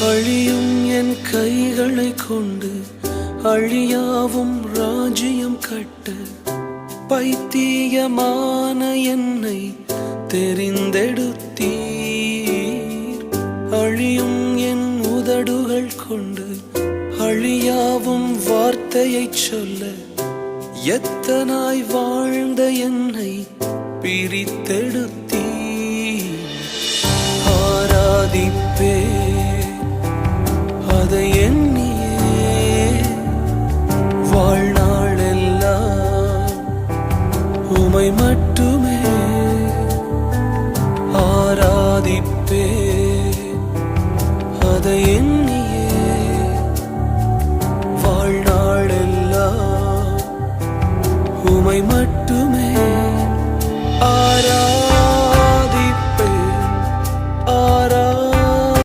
அழியும் என் கைகளை கொண்டு அழியாவும் ராஜ்யம் கட்ட பைத்தியமான என்னை தெரிந்தெடுத்தீர். அழியும் என் உதடுகள் கொண்டு அழியாவும் வார்த்தையை சொல்ல எத்தனாய் வாழ்ந்த என்னை பிரித்தெடுத்தீர். ஆராதிப்பே அதை எண்ணியே வாழ்நாளெல்லாம் உமை மட்டுமே ஆராதிப்பே அதை எண்ணி